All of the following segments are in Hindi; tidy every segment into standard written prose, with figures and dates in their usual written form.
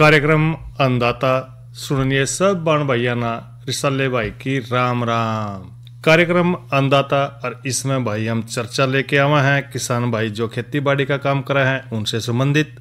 कार्यक्रम अन्नदाता सुनिए सब बाण भैया ना रिसाले भाई की राम राम। कार्यक्रम अन्नदाता और इसमें भाई हम चर्चा लेके आवा हैं किसान भाई जो खेती बाड़ी का काम कर रहे हैं उनसे संबंधित।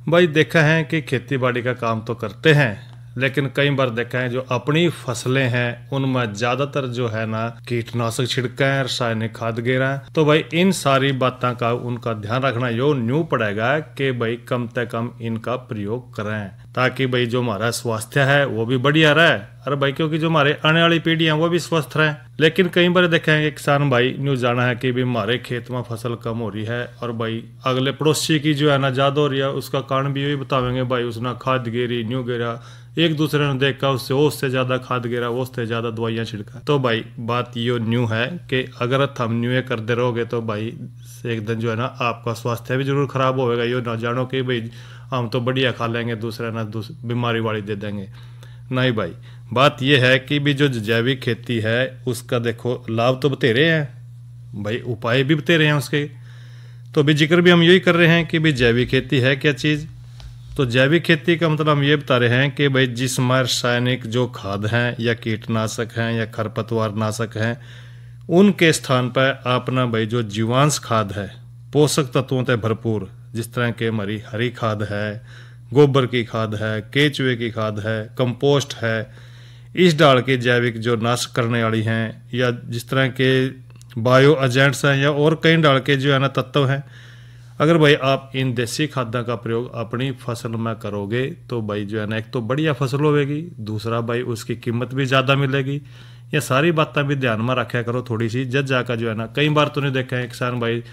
भाई देखा है कि खेती बाड़ी का काम तो करते हैं लेकिन कई बार देखा है जो अपनी फसलें हैं उनमें ज्यादातर जो है ना कीटनाशक छिड़का है, रासायनिक खाद गिरा है। तो भाई इन सारी बातों का उनका ध्यान रखना यो न्यू पड़ेगा कि भाई कम से कम इनका प्रयोग करें ताकि भाई जो हमारा स्वास्थ्य है वो भी बढ़िया रहे। अरे भाई क्योंकि जो हमारे आने वाली पीढ़ी है वो भी स्वस्थ रहे। लेकिन कई बार देखेंगे किसान भाई न्यू जाना है कि भी हमारे खेत में फसल कम हो रही है और भाई अगले पड़ोसी की जो है ना ज्यादा हो रही है, उसका कारण भी यही बतावेंगे भाई उसने खाद गिरी न्यू गिरा, एक दूसरे ने देखा उससे ज्यादा खाद गिरा, उससे ज्यादा दवाइयां छिड़का। तो भाई बात यो न्यू है कि अगर हम न्यू करते रहोगे तो भाई एक दिन जो है ना आपका स्वास्थ्य भी जरूर खराब होगा। यो ना जानो कि भाई हम तो बढ़िया खा लेंगे दूसरे ना बीमारी वाली दे देंगे। नहीं भाई, बात यह है कि भी जो जैविक खेती है उसका देखो लाभ तो बतेरे हैं भाई, उपाय भी बतेरे हैं उसके। तो भी जिक्र भी हम यही कर रहे हैं कि भाई जैविक खेती है क्या चीज़। तो जैविक खेती का मतलब हम ये बता रहे हैं कि भाई जिसमें रासायनिक जो खाद हैं या कीटनाशक हैं या खरपतवार नाशक हैं उनके स्थान पर अपना भाई जो जीवांश खाद है पोषक तत्वों से भरपूर, जिस तरह के हमारी हरी खाद है, गोबर की खाद है, केचुए की खाद है, कंपोस्ट है, इस डाल के जैविक जो नाश करने वाली हैं या जिस तरह के बायो एजेंट्स हैं या और कई डाल के जो है ना तत्व हैं, अगर भाई आप इन देसी खाद्यों का प्रयोग अपनी फसल में करोगे तो भाई जो है ना एक तो बढ़िया फसल होगी, दूसरा भाई उसकी कीमत भी ज़्यादा मिलेगी। ये सारी बातें भी ध्यान में रखा करो थोड़ी सी, जज जाकर जो है ना कई बार तूने देखा है किसान भाई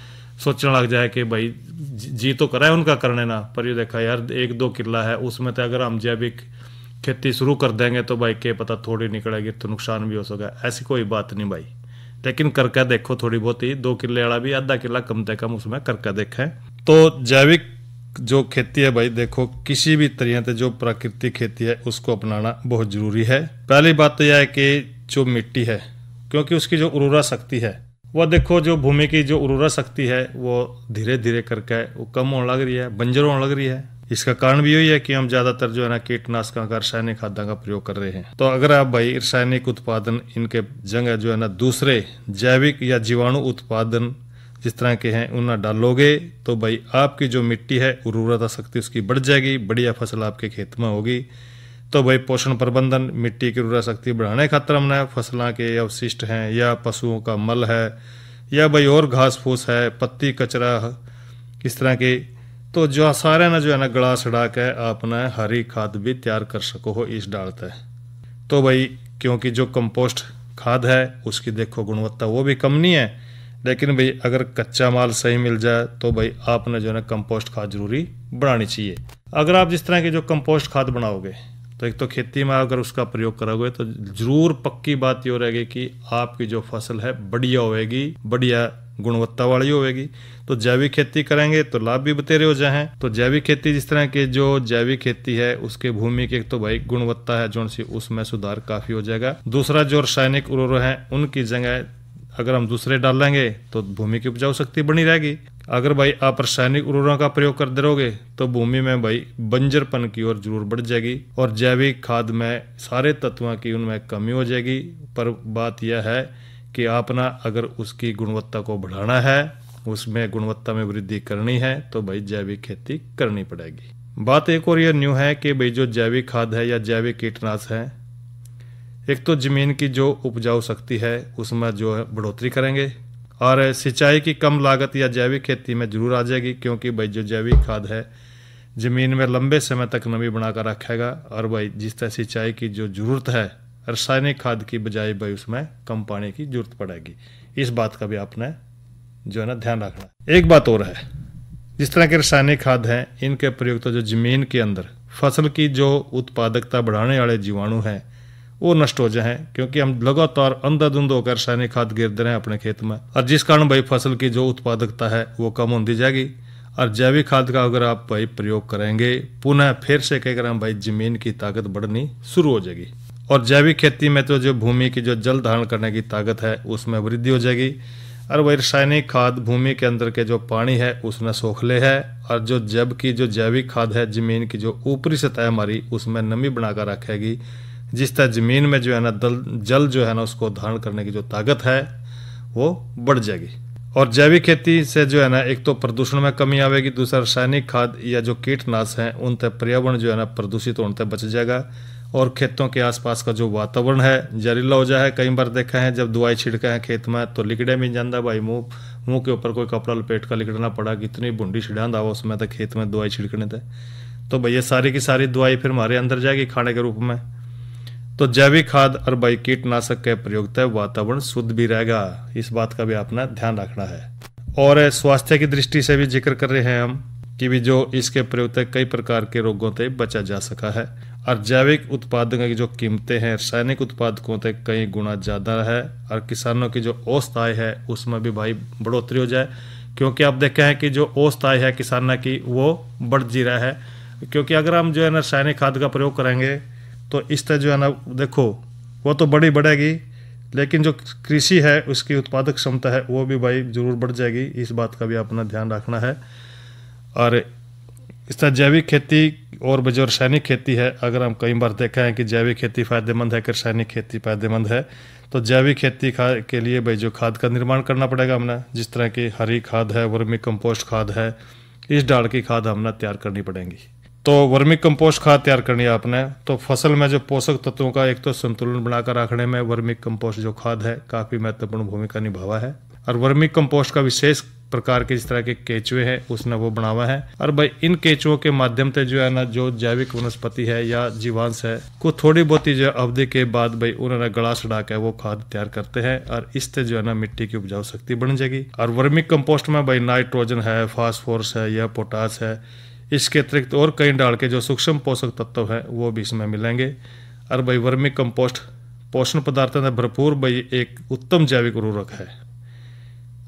सोचने लग जाए कि भाई जी तो करा है उनका करने ना, पर ये देखा यार 1-2 किला है उसमें तो अगर हम जैविक खेती शुरू कर देंगे तो भाई क्या पता थोड़ी निकलेगी तो नुकसान भी हो सका। ऐसी कोई बात नहीं भाई, लेकिन करके देखो थोड़ी बहुत ही, 2 किले वाला भी आधा किला कम से कम उसमें करके देखें। तो जैविक जो खेती है भाई देखो किसी भी तरह से जो प्राकृतिक खेती है उसको अपनाना बहुत जरूरी है। पहली बात तो यह है कि जो मिट्टी है क्योंकि उसकी जो उर्वरा शक्ति है वो देखो जो भूमि की जो उर्वरा शक्ति है वो धीरे धीरे करके वो कम होने लग रही है, बंजर होने लग रही है। इसका कारण भी यही है कि हम ज्यादातर जो है ना कीटनाशकों का रासायनिक खाद्यों का प्रयोग कर रहे हैं। तो अगर आप भाई रासायनिक उत्पादन इनके जगह जो है ना दूसरे जैविक या जीवाणु उत्पादन जिस तरह के हैं उन्हें डालोगे तो भाई आपकी जो मिट्टी है उर्वरता शक्ति उसकी बढ़ जाएगी, बढ़िया फसल आपके खेत में होगी। तो भाई पोषण प्रबंधन मिट्टी की उर्वरा शक्ति बढ़ाने खातर हमने फसलों के अवशिष्ट हैं या पशुओं का मल है या भाई और घास फूस है, पत्ती कचरा इस तरह के, तो जो सारे ना जो है ना गड़ा सड़ा के आपने हरी खाद भी तैयार कर सको हो इस डालते। तो भाई क्योंकि जो कंपोस्ट खाद है उसकी देखो गुणवत्ता वो भी कम नहीं है, लेकिन भाई अगर कच्चा माल सही मिल जाए तो भाई आपने जो है ना कंपोस्ट खाद जरूरी बनानी चाहिए। अगर आप जिस तरह की जो कंपोस्ट खाद बनाओगे तो एक तो खेती में अगर उसका प्रयोग करोगे तो जरूर पक्की बात ये रहेगी कि आपकी जो फसल है बढ़िया होएगी, बढ़िया गुणवत्ता वाली होएगी। तो जैविक खेती करेंगे तो लाभ भी बतेरे हो जाए। तो जैविक खेती जिस तरह के जो जैविक खेती है उसके भूमि की एक तो भाई गुणवत्ता है जो सी उसमें सुधार काफी हो जाएगा। दूसरा जो रासायनिक उर्वरक है उनकी जगह अगर हम दूसरे डालेंगे तो भूमि की उपजाऊ शक्ति बनी रहेगी। अगर भाई आप रासायनिक उर्वरकों का प्रयोग करते रहोगे तो भूमि में भाई बंजरपन की ओर जरूर बढ़ जाएगी और जैविक खाद में सारे तत्वों की उनमें कमी हो जाएगी। पर बात यह है कि आपना अगर उसकी गुणवत्ता को बढ़ाना है, उसमें गुणवत्ता में वृद्धि करनी है तो भाई जैविक खेती करनी पड़ेगी। बात एक और यह न्यू है कि भाई जो जैविक खाद है या जैविक कीटनाशक है एक तो जमीन की जो उपजाऊ शक्ति है उसमें जो है बढ़ोतरी करेंगे और सिंचाई की कम लागत या जैविक खेती में जरूर आ जाएगी, क्योंकि भाई जो जैविक खाद है जमीन में लंबे समय तक नमी बनाकर रखेगा और भाई जिस तरह सिंचाई की जो जरूरत है रासायनिक खाद की बजाय भाई उसमें कम पानी की जरूरत पड़ेगी। इस बात का भी आपने जो है ना ध्यान रखना। एक बात और है, जिस तरह के रासायनिक खाद हैं इनके प्रयोग तो जो जमीन के अंदर फसल की जो उत्पादकता बढ़ाने वाले जीवाणु हैं वो नष्ट हो जाए, क्योंकि हम लगातार अंधाधुंध होकर रासायनिक खाद गिर रहे हैं अपने खेत में और जिस कारण भाई फसल की जो उत्पादकता है वो कम होती जाएगी। और जैविक खाद का अगर आप भाई प्रयोग करेंगे पुनः फिर से क्या करें भाई जमीन की ताकत बढ़नी शुरू हो जाएगी और जैविक खेती में तो जो भूमि की जो जल धारण करने की ताकत है उसमें वृद्धि हो जाएगी और वही रासायनिक खाद भूमि के अंदर के जो पानी है उसमें सोखले है, और जो जबकि जो जैविक खाद है जमीन की जो ऊपरी सतह हमारी उसमें नमी बनाकर रखेगी, जिस तरह जमीन में जो है ना जल जो है ना उसको धारण करने की जो ताकत है वो बढ़ जाएगी। और जैविक खेती से जो है ना एक तो प्रदूषण में कमी आवेगी, दूसरा रासायनिक खाद या जो कीटनाशक हैं उन तक पर्यावरण जो है ना प्रदूषित होने तक बच जाएगा, और खेतों के आसपास का जो वातावरण है जहरीला हो जाए। कई बार देखा है जब दवाई छिड़का है खेत में तो लिकड़े में जाता भाई, मुंह के ऊपर कोई कपड़ा लपेट कर लिकड़ना पड़ा, कितनी बूंदी छिड़ांदा हुआ उसमें तो खेत में दवाई छिड़कने थे, तो भाई ये सारी की सारी दवाई फिर हमारे अंदर जाएगी खाने के रूप में। तो जैविक खाद और भाई कीटनाशक के प्रयोग से वातावरण शुद्ध भी रहेगा, इस बात का भी अपना ध्यान रखना है। और स्वास्थ्य की दृष्टि से भी जिक्र कर रहे हैं हम कि भी जो इसके प्रयोग से कई प्रकार के रोगों से बचा जा सका है, और जैविक उत्पादों की जो कीमतें हैं रासायनिक उत्पादकों से कई गुना ज़्यादा है, और किसानों की जो औसत आय है उसमें भी भाई बढ़ोतरी हो जाए, क्योंकि आप देखें हैं कि जो औसत आय है किसानों की वो बढ़ जी रहा है। क्योंकि अगर हम जो है ना रासायनिक खाद का प्रयोग करेंगे तो इस तरह जो है ना देखो वो तो बढ़ेगी, लेकिन जो कृषि है उसकी उत्पादक क्षमता है वो भी भाई जरूर बढ़ जाएगी, इस बात का भी अपना ध्यान रखना है। और इस तरह जैविक खेती और जो रासायनिक खेती है, अगर हम कई बार देखा है कि जैविक खेती फायदेमंद है कि रासायनिक खेती फायदेमंद है, तो जैविक खेती के लिए भाई जो खाद का निर्माण करना पड़ेगा हमने, जिस तरह की हरी खाद है, वर्मी कंपोस्ट खाद है, इस डाल की खाद हमने तैयार करनी पड़ेगी। तो वर्मी कंपोस्ट खाद तैयार करनी है आपने, तो फसल में जो पोषक तत्वों का एक तो संतुलन बनाकर रखने में वर्मी कंपोस्ट जो खाद है काफ़ी महत्वपूर्ण भूमिका निभावा है। और वर्मी कंपोस्ट का विशेष प्रकार के जिस तरह के केचुए हैं उसने वो बनावा है, और भाई इन केचुओं के माध्यम से जो है ना जो जैविक वनस्पति है या जीवांश है को थोड़ी बहुत ही जो अवधि के बाद भाई उन्होंने गला सड़ा के वो खाद तैयार करते हैं, और इससे जो है ना मिट्टी की उपजाऊ शक्ति बढ़ जाएगी। और वर्मी कंपोस्ट में भाई नाइट्रोजन है, फास्फोरस है या पोटास है, इसके अतिरिक्त और कई डाल के जो सूक्ष्म पोषक तत्व है वो भी इसमें मिलेंगे। और भाई वर्मी कंपोस्ट पोषण पदार्थों से भरपूर भाई एक उत्तम जैविक उर्वरक है।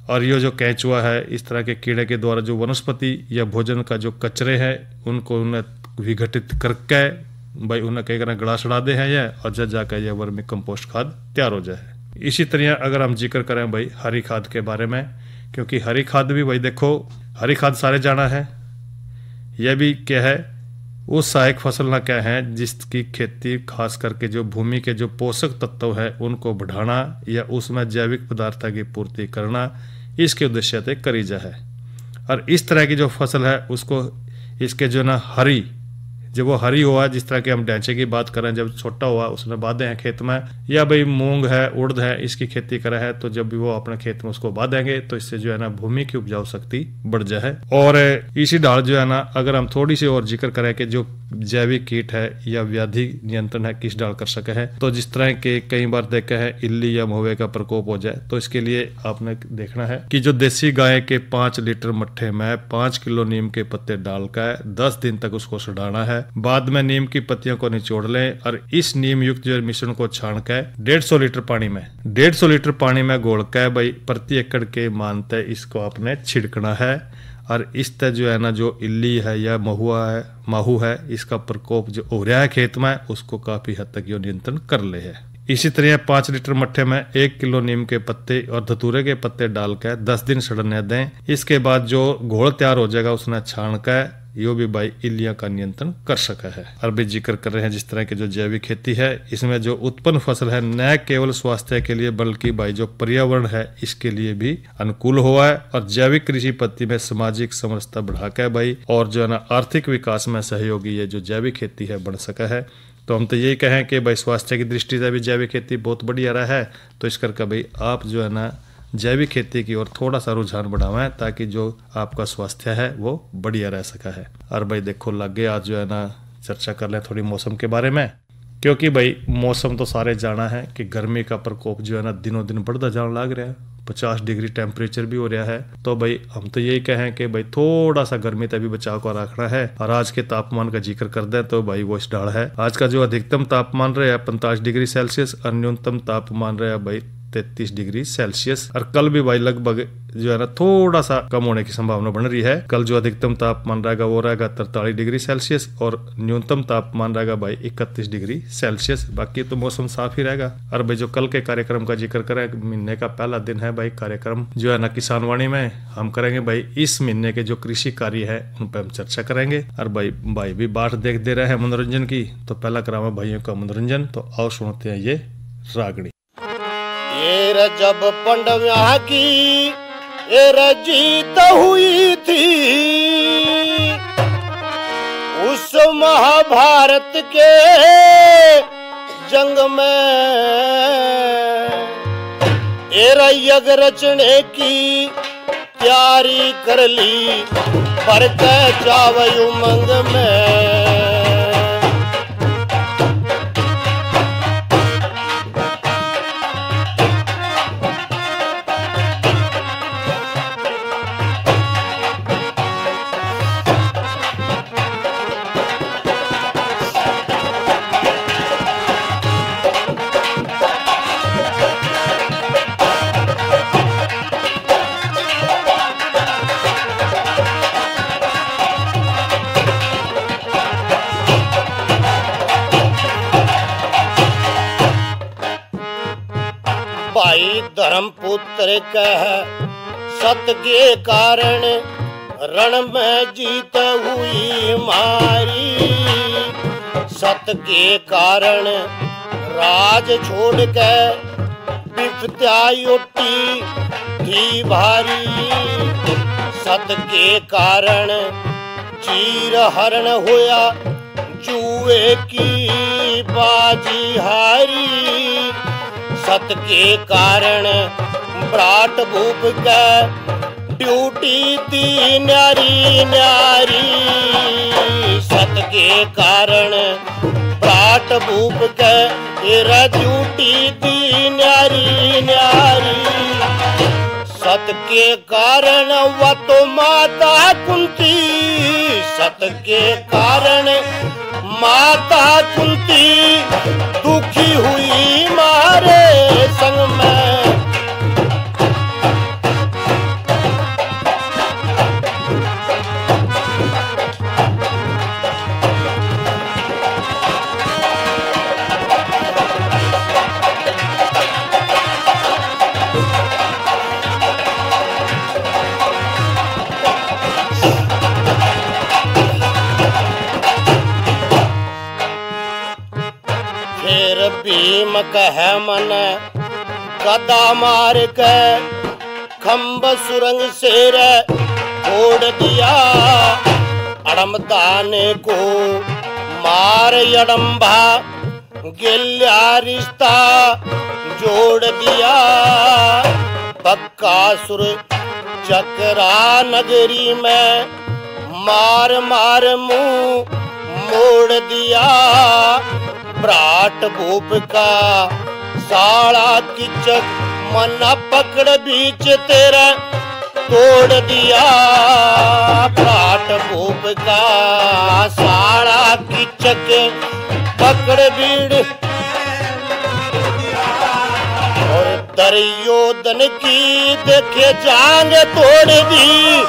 और ये जो केंचुआ है इस तरह के कीड़े के द्वारा जो वनस्पति या भोजन का जो कचरे हैं उनको उन्हें विघटित करके भाई उन्हें कई तरह गड़ा सड़ा दे हैं यह, और जब जाकर यह वर्मी कंपोस्ट खाद तैयार हो जाए। इसी तरह अगर हम जिक्र करें भाई हरी खाद के बारे में, क्योंकि हरी खाद भी भाई देखो हरी खाद सारे जाना है, यह भी क्या है वो सहायक फसल ना क्या है जिसकी खेती खास करके जो भूमि के जो पोषक तत्व है उनको बढ़ाना या उसमें जैविक पदार्थों की पूर्ति करना, इसके उद्देश्य से करी जाए। और इस तरह की जो फसल है उसको इसके जो ना हरी जब वो हरी हुआ, जिस तरह के हम ढांचे की बात करें जब छोटा हुआ उसमें बांधे हैं खेत में, या भाई मूंग है उड़द है इसकी खेती करा है, तो जब भी वो अपने खेत में उसको बांधेंगे तो इससे जो है ना भूमि की उपजाऊ शक्ति बढ़ जाए। और इसी डाल जो है ना अगर हम थोड़ी सी और जिक्र करें कि जो जैविक कीट है या व्याधि नियंत्रण है किस डाल कर सके है, तो जिस तरह के कई बार देखा है इल्ली या महुए का प्रकोप हो जाए, तो इसके लिए आपने देखना है कि जो देसी गाय के 5 लीटर मट्ठे में 5 किलो नीम के पत्ते डालकर 10 दिन तक उसको सड़ाना है। बाद में नीम की पत्तियों को निचोड़ लें और इस नीम युक्त जो मिश्रण को छान कर 150 लीटर पानी में घोल कर भाई प्रति एकड़ के मानते इसको आपने छिड़कना है। और इस तरह जो है ना जो इल्ली है या माहू है इसका प्रकोप जो हो रहा है खेत में उसको काफी हद तक ये नियंत्रण कर ले है। इसी तरह 5 लीटर मट्ठे में 1 किलो नीम के पत्ते और धतूरे के पत्ते डालकर 10 दिन सड़ने दें। इसके बाद जो घोल तैयार हो जाएगा उसने छान कर यो भी भाई इल्लियां का नियंत्रण कर सका है। और भी जिक्र कर रहे हैं जिस तरह की जो जैविक खेती है इसमें जो उत्पन्न फसल है न केवल स्वास्थ्य के लिए बल्कि भाई जो पर्यावरण है इसके लिए भी अनुकूल हुआ है। और जैविक कृषि पद्धति में सामाजिक समरसता बढ़ाकर भाई और जो है ना आर्थिक विकास में सहयोगी ये जो जैविक खेती है बन सका है। तो हम तो यही कहें कि भाई स्वास्थ्य की दृष्टि से भी जैविक खेती बहुत बढ़िया रहा है, तो इस करके भाई आप जो है ना जैविक खेती की ओर थोड़ा सा रुझान बढ़ावें ताकि जो आपका स्वास्थ्य है वो बढ़िया रह सका है। और भाई देखो लगे आज जो है ना चर्चा कर लें थोड़ी मौसम के बारे में, क्योंकि भाई मौसम तो सारे जाना है कि गर्मी का प्रकोप जो है ना दिनों दिन बढ़ता जाने लग रहा है, 50 डिग्री टेम्परेचर भी हो रहा है। तो भाई हम तो यही कहें कि भाई थोड़ा सा गर्मी तभी बचाव को रखना है। और आज के तापमान का जिक्र कर दें तो भाई वो इस डाल है आज का जो अधिकतम तापमान रहा है 45 डिग्री सेल्सियस और न्यूनतम तापमान रहा है भाई 33 डिग्री सेल्सियस। और कल भी भाई लगभग जो है ना थोड़ा सा कम होने की संभावना बन रही है। कल जो अधिकतम तापमान रहेगा वो रहेगा 43 डिग्री सेल्सियस और न्यूनतम तापमान रहेगा भाई 31 डिग्री सेल्सियस। बाकी तो मौसम साफ ही रहेगा। और भाई जो कल के कार्यक्रम का जिक्र करें, महीने का पहला दिन है भाई कार्यक्रम जो है ना किसान वाणी में हम करेंगे भाई इस महीने के जो कृषि कार्य है उन पर हम चर्चा करेंगे। और भाई भी बाट देख दे रहे हैं मनोरंजन की, तो पहला करावा भाइयों का मनोरंजन। तो आओ सुनते हैं ये रागनी। ये जब पंडव्या की ये जीत हुई थी उस महाभारत के जंग में, ये यज्ञ रचने की तैयारी कर ली पर जावे उमंग में। भाई धर्मपुत्र कह सत के कारण रण में जीत हुई मारी। सत के कारण राज छोड़ के विपत्या उठी थी भारी। सत के कारण चीर हरण होया जुए की बाजी हारी। सत के कारण ब्राट भूप का ड्यूटी दी न्यारी न्यारी। सत के कारण ब्राट भूप का ड्यूटी दी न्यारी न्यारी। सत के कारण वह तो माता कुंती। सत के कारण माता कुंती दुखी हुई मारे संग में। भीम कह मन गदा मार के खम्ब सुरंग से छोड़ दिया। अड़मदान को मार अड़म्बा गिल्या रिश्ता जोड़ दिया। बक्कासुर चकरा नगरी में मार मार मुंह मोड़ दिया। ब्राट भूप का साड़ा किचक मना पकड़ बीच तेरा तोड़ दिया। ब्राट भूप का साड़ा किचक पकड़ बीड़ और दरियोदन की देखे जांग तोड़ दी।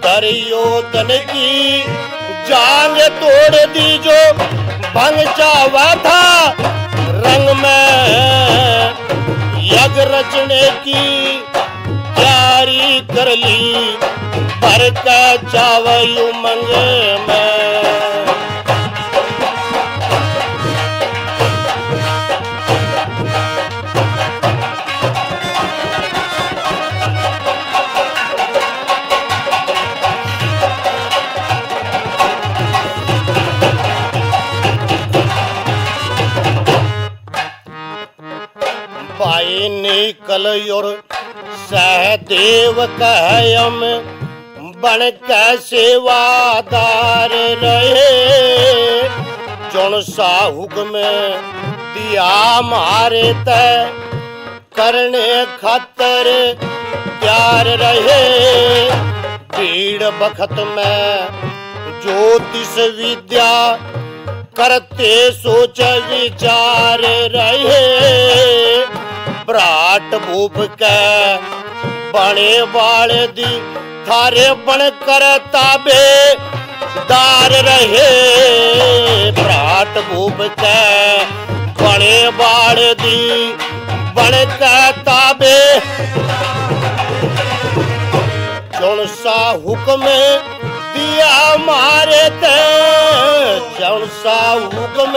दरियोदन की जांग तोड़ दी जो भंग चावा था रंग में। यज्ञ रचने की तैयारी कर ली भर का चावा उमंग में। भाई निकल और सहदेव कहम बन के सेवादार रहे। जौन सा हुक्म दिया मारे तय करने खातर तैयार रहे। भीड़ बखत में ज्योतिष विद्या करते सोच विचार रहे। भ्राट भूप के बने वाले दी थारे बन कर ताबे दार रहे। भ्राट भूप के बने वाले दी बन के ताबे जौन सा हुक्म दिया मारे ते जौन सा हुक्म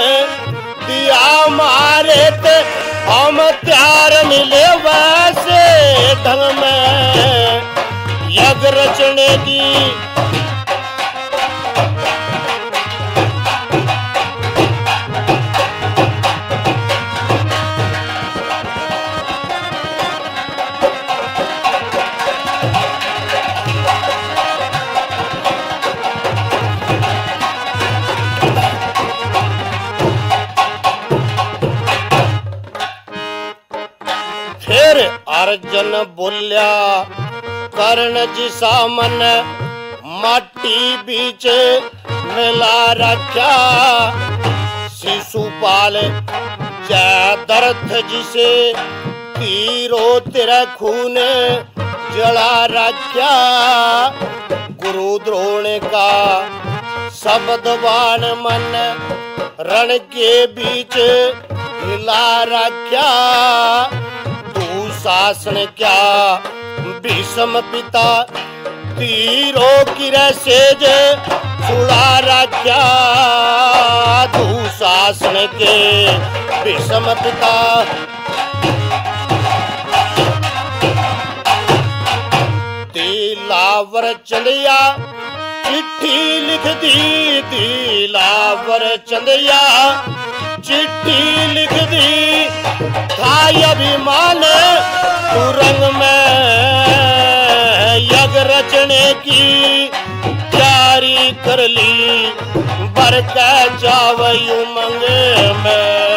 दिया मारे ते हम त्यार मिले वैसे ढंग में यज्ञ रचने की। फिर अर्जुन बोलिया कर्ण जी सामन माटी बीच मिला रखा। शिशुपाल जयद्रथ जिसे तीरों तेरा खून जला रखा। गुरु द्रोण का शब्द बाण मन रण के बीच हिला रखा। शासन क्या भीष्म पिता तीरों की सेज छुड़ा रखा। दुशासन के भीष्म पिता दिलावर चंदिया चिट्ठी लिख दी। दिलावर चंदिया चिट्ठी लिख दी था अभिमान तू रंग में यज्ञ रचने की तैयारी कर ली। बरका जावई उमंग में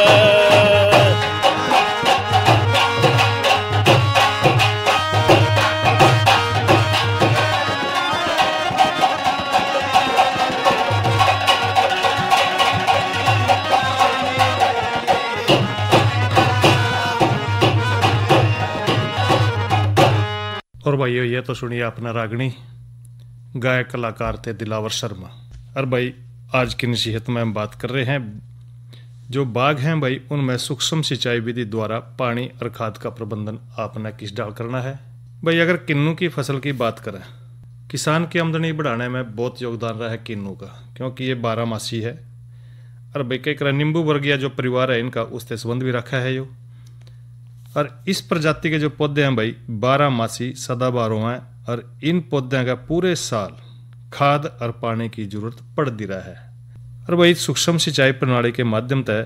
और भाइयों ये तो सुनिए अपना रागनी गायक कलाकार थे दिलावर शर्मा। और भाई आज की नसीहत में हम बात कर रहे हैं जो बाग हैं भाई उनमें सूक्ष्म सिंचाई विधि द्वारा पानी और खाद का प्रबंधन आपने किस डाल करना है। भाई अगर किन्नू की फसल की बात करें किसान की आमदनी बढ़ाने में बहुत योगदान रहा है किन्नू का, क्योंकि ये 12 मासी है। और भाई कई तरह नींबू वर्गीय जो परिवार है इनका उससे संबंध भी रखा है यो। और इस प्रजाति के जो पौधे हैं भाई 12 मासी सदाबहारों हैं और इन पौधों का पूरे साल खाद और पानी की जरूरत पड़ती रहा है। और भाई सूक्ष्म सिंचाई प्रणाली के माध्यम से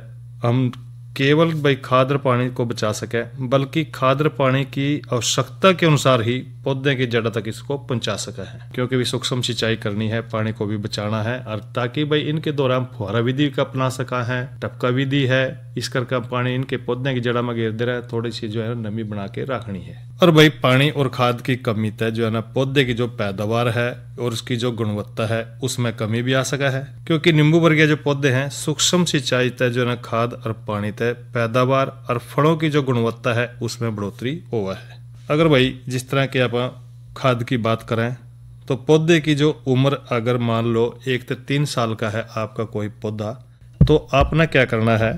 हम केवल भाई खाद और पानी को बचा सके बल्कि खाद और पानी की आवश्यकता के अनुसार ही पौधे की जड़ तक इसको पहुंचा सका है, क्योंकि भी सूक्ष्म सिंचाई करनी है पानी को भी बचाना है। और ताकि भाई इनके दौरान फुहारा विधि का अपना सका है, टपका विधि है, इस करके पानी इनके पौधे की जड़ा में घेर दे रहा है, थोड़ी सी जो है नमी बना के रखनी है। और भाई पानी और खाद की कमी तय जो है ना पौधे की जो पैदावार है और उसकी जो गुणवत्ता है उसमें कमी भी आ सका है, क्योंकि नींबू वर्गीय जो पौधे हैं सूक्ष्म सिंचाई तय जो है ना खाद और पानी तय पैदावार और फलों की जो गुणवत्ता है उसमें बढ़ोतरी हुआ है। अगर भाई जिस तरह के आप खाद की बात करें तो पौधे की जो उम्र अगर मान लो 1 से 3 साल का है आपका कोई पौधा, तो आपने क्या करना है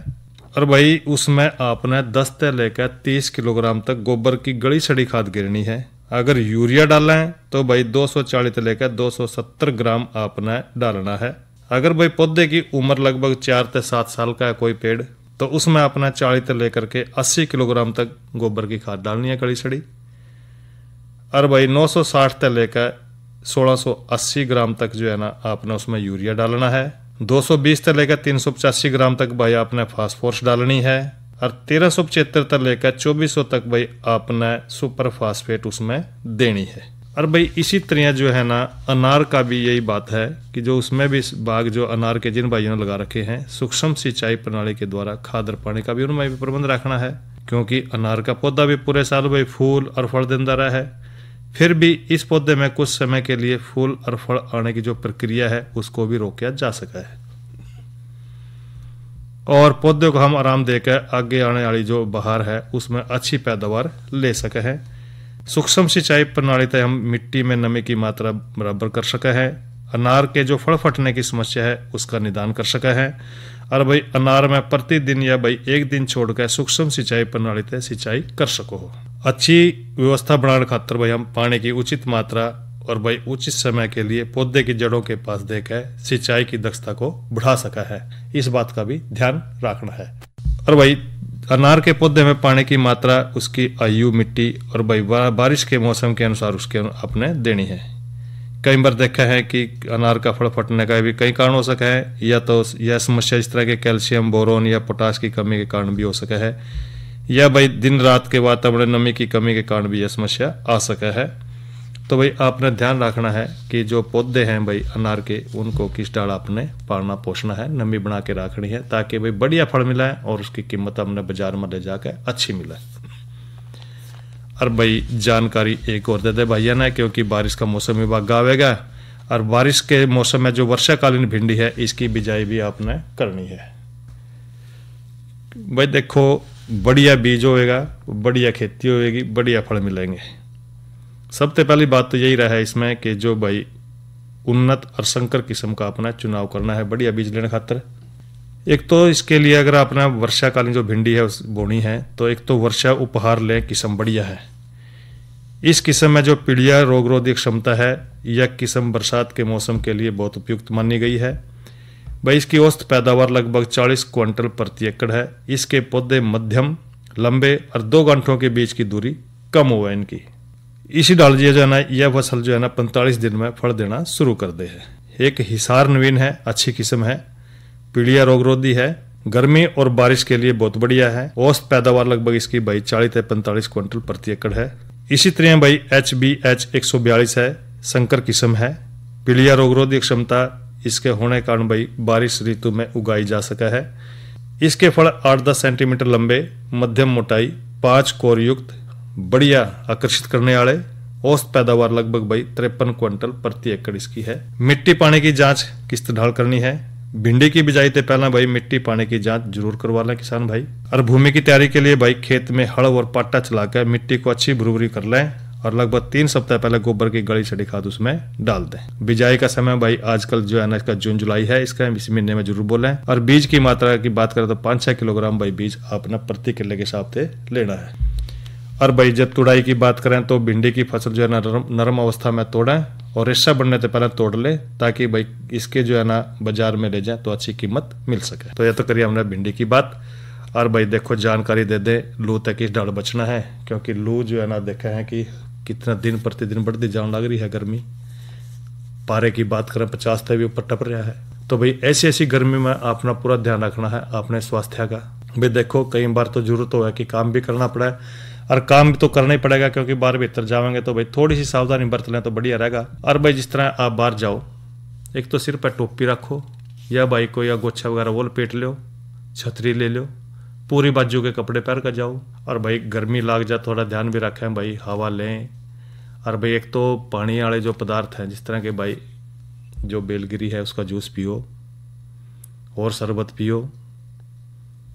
और भाई उसमें आपने 10 से लेकर 30 किलोग्राम तक गोबर की गली सड़ी खाद गिरनी है। अगर यूरिया डालना है तो भाई 240 से लेकर 270 ग्राम आपने डालना है। अगर भाई पौधे की उम्र लगभग 4 से 7 साल का है कोई पेड़, तो उसमें अपना 40 से लेकर के 80 किलोग्राम तक गोबर की खाद डालनी है कड़ी सड़ी। और भाई 960 से लेकर 1680 ग्राम तक जो है ना आपने उसमें यूरिया डालना है। 220 से लेकर 385 ग्राम तक भाई आपने फास्फोरस डालनी है। और 1375 से लेकर 2400 तक भाई आपने सुपर फास्फेट उसमें देनी है। और भाई इसी तरह जो है ना अनार का भी यही बात है कि जो उसमें भी बाग जो अनार के जिन भाइयों ने लगा रखे हैं सूक्ष्म सिंचाई प्रणाली के द्वारा खाद और पानी का भी उनमें भी प्रबंध रखना है, क्योंकि अनार का पौधा भी पूरे साल भाई फूल और फल देता रहा है। फिर भी इस पौधे में कुछ समय के लिए फूल और फल आने की जो प्रक्रिया है उसको भी रोका जा सका है। और पौधे को हम आराम देकर आगे आने वाली जो बहार है उसमें अच्छी पैदावार ले सके हैं। सूक्ष्म सिंचाई प्रणाली से हम मिट्टी में नमी की मात्रा बराबर कर सके हैं। अनार के जो फल फटने की समस्या है उसका निदान कर सके हैं। और भाई अनार में प्रतिदिन या भाई एक दिन छोड़कर सूक्ष्म सिंचाई प्रणाली से सिंचाई कर सको हो। अच्छी व्यवस्था बनाने खातर भाई हम पानी की उचित मात्रा और भाई उचित समय के लिए पौधे की जड़ों के पास देकर सिंचाई की दक्षता को बढ़ा सका है, इस बात का भी ध्यान रखना है। और भाई अनार के पौधे में पानी की मात्रा उसकी आयु, मिट्टी और भाई बारिश के मौसम के अनुसार उसके अपने देनी है। कई बार देखा है कि अनार का फल फटने का भी कई कारण हो सका है, या तो यह समस्या इस तरह के कैल्शियम, बोरोन या पोटास की कमी के कारण भी हो सका है, या भाई दिन रात के वातावरण नमी की कमी के कारण भी यह समस्या आ सका है। तो भाई आपने ध्यान रखना है कि जो पौधे हैं भाई अनार के उनको किस डाल आपने पालना पोषना है, नमी बना के रखनी है ताकि भाई बढ़िया फल मिला है और उसकी कीमत हमने बाजार में ले जाकर अच्छी मिला है। और भाई जानकारी एक और दे दे भैया ना, क्योंकि बारिश का मौसम विभाग आवेगा और बारिश के मौसम में जो वर्षाकालीन भिंडी है इसकी बिजाई भी आपने करनी है। भाई देखो बढ़िया बीज होएगा, बढ़िया खेती होएगी, बढ़िया फल मिलेंगे। सबसे पहली बात तो यही रहा है इसमें कि जो भाई उन्नत और संकर किस्म का अपना चुनाव करना है बढ़िया बीज लेने खातर। एक तो इसके लिए अगर अपना वर्षाकालीन जो भिंडी है उस बोनी है तो एक तो वर्षा उपहार ले किस्म बढ़िया है। इस किस्म में जो पीलिया रोगरोधी क्षमता है यह किस्म बरसात के मौसम के लिए बहुत उपयुक्त मानी गई है। भाई इसकी औसत पैदावार लगभग 40 क्विंटल प्रति एकड़ है। इसके पौधे मध्यम, लंबे और 2 गांठों के बीच की दूरी कम हुआ है इनकी। इसी डाल जो है ना यह फसल जो है ना 45 दिन में फल देना शुरू कर दे है। एक हिसार नवीन है, अच्छी किस्म है, पीलिया रोगरोधी है, गर्मी और बारिश के लिए बहुत बढ़िया है। औसत पैदावार लगभग इसकी भाई 40 से 45 क्विंटल प्रति एकड़ है। इसी तरह भाई HBH 142 है, संकर किस्म है, पीलिया रोगरोधी क्षमता इसके होने के कारण भाई बारिश ऋतु में उगाई जा सका है। इसके फल 8-10 सेंटीमीटर लंबे, मध्यम मोटाई, 5 कोर युक्त, बढ़िया आकर्षित करने वाले। औसत पैदावार लगभग भाई 53 क्विंटल प्रति एकड़ इसकी है। मिट्टी पानी की जांच किस तरह करनी है। भिंडी की बिजाई से पहला भाई मिट्टी पानी की जांच जरूर करवा लें किसान भाई। और भूमि की तैयारी के लिए भाई खेत में हल और पाटा चलाकर मिट्टी को अच्छी भुरभुरी कर लें और लगभग 3 सप्ताह पहले गोबर की गली छड़ी खाद उसमें डाल दें। बिजाई का समय भाई आजकल जो है ना इसका जून जुलाई है, इसका इस महीने में जरूर बोलें। और बीज की मात्रा की बात करें तो 5-6 किलोग्राम भाई बीज अपना प्रति किले के हिसाब से लेना है। और भाई जब तुड़ाई की बात करें तो भिंडी की फसल जो है ना नरम अवस्था में तोड़ें और रेशा बनने से पहले तोड़ ले ताकि भाई इसके जो है ना बाजार में ले जाए तो अच्छी कीमत मिल सके। तो यह तो करिए हमने भिंडी की बात। और भाई देखो जानकारी दे दे लू तक किस डाल बचना है, क्योंकि लू जो है ना देखा है कि कितना दिन प्रतिदिन बढ़ती जान लग रही है। गर्मी पारे की बात करें 50 से भी ऊपर टप रहा है। तो भाई ऐसी गर्मी में अपना पूरा ध्यान रखना है अपने स्वास्थ्य का। भाई देखो कई बार तो जरूरत हो है कि काम भी करना पड़ा है और काम भी तो करना ही पड़ेगा, क्योंकि बाहर भीतर जाएंगे तो भाई थोड़ी सी सावधानी बरत लें तो बढ़िया रहेगा। और भाई जिस तरह आप बाहर जाओ एक तो सिर पर टोपी रखो या भाई कोई या गोछा वगैरह वो लपेट लो, छतरी ले लो, पूरी बाजू के कपड़े पहन कर जाओ। और भाई गर्मी लाग जाए थोड़ा ध्यान भी रखें भाई, हवा लें। और भाई एक तो पानी वाले जो पदार्थ हैं जिस तरह के भाई जो बेलगिरी है उसका जूस पियो और शरबत पियो।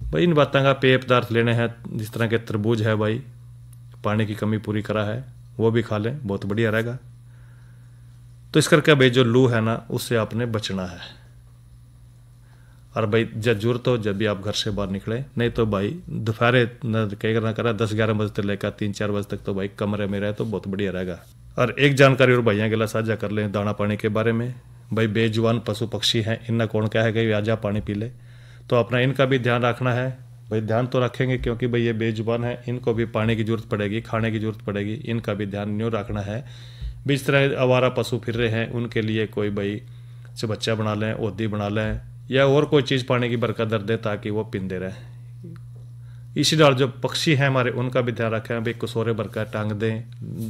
भाई इन बातों का पेय पदार्थ लेने हैं, जिस तरह के तरबूज है भाई पानी की कमी पूरी करा है वो भी खा लें, बहुत बढ़िया रहेगा। तो इस करके भाई जो लू है ना उससे आपने बचना है। और भाई जब जरूरत हो जब भी आप घर से बाहर निकले, नहीं तो भाई दोपहर कहीं ना करा 10-11 बजे तक लेकर 3-4 बजे तक तो भाई कमरे में रहे तो बहुत बढ़िया रहेगा। और एक जानकारी और भैया के लिए साझा कर लें दाना पानी के बारे में। भाई बेजुबान पशु पक्षी हैं, इनना कौन क्या है कि आजा पानी पी ले, तो अपना इनका भी ध्यान रखना है। भाई ध्यान तो रखेंगे क्योंकि भाई ये बेजुबान है, इनको भी पानी की जरूरत पड़ेगी, खाने की जरूरत पड़ेगी, इनका भी ध्यान न्यू रखना है। जिस तरह आवारा पशु फिर रहे हैं उनके लिए कोई भाई चबच्चा बना लें, ओदी बना लें या और कोई चीज़ पानी की बरकत दर दें ताकि वो पींदे रहें। इसी डाल जो पक्षी हैं हमारे उनका भी ध्यान रखें, भाई कसोरे भरकर टांग दें,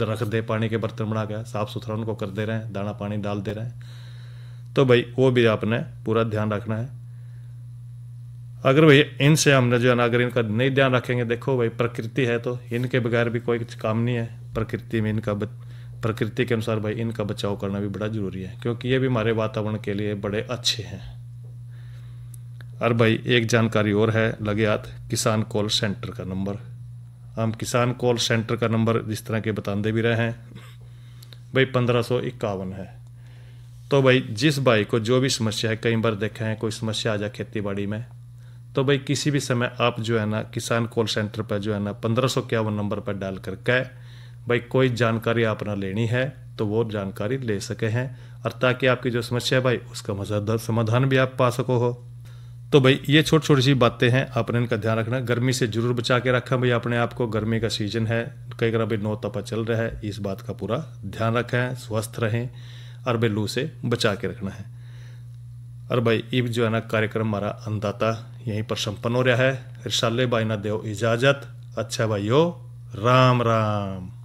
रख दें, पानी के बर्तन बना कर साफ़ सुथरा उनको कर दे रहे हैं, दाना पानी डाल दे रहे हैं। तो भाई वो भी आपने पूरा ध्यान रखना है। अगर भाई इनसे हमने जो है ना अगर इनका नहीं ध्यान रखेंगे, देखो भाई प्रकृति है तो इनके बगैर भी कोई काम नहीं है। प्रकृति में इनका प्रकृति के अनुसार भाई इनका बचाव करना भी बड़ा जरूरी है, क्योंकि ये भी हमारे वातावरण के लिए बड़े अच्छे हैं। और भाई एक जानकारी और है, लगे हाथ किसान कॉल सेंटर का नंबर। हम किसान कॉल सेंटर का नंबर जिस तरह के बताते भी रहे हैं भाई 1551 है। तो भाई जिस भाई को जो भी समस्या है, कई बार देखा है कोई समस्या आ जाए खेती बाड़ी में, तो भाई किसी भी समय आप जो है ना किसान कॉल सेंटर पर जो है ना 1551 नंबर पर डाल करके भाई कोई जानकारी आपने लेनी है तो वो जानकारी ले सके हैं, और ताकि आपकी जो समस्या है भाई उसका समाधान भी आप पा सको हो। तो भाई ये छोटी छोटी सी बातें हैं, आपने इनका ध्यान रखना। गर्मी से जरूर बचा के रखा भाई अपने आप को, गर्मी का सीजन है, कई बार भाई नौ तपा चल रहा है, इस बात का पूरा ध्यान रखें, स्वस्थ रहें और भाई लू से बचा के रखना है। और भाई इब जो है ना कार्यक्रम हमारा अन्नदाता यहीं पर संपन्न हो रहा है। रिसाले भाई ना देव इजाजत। अच्छा भाइयों, राम राम।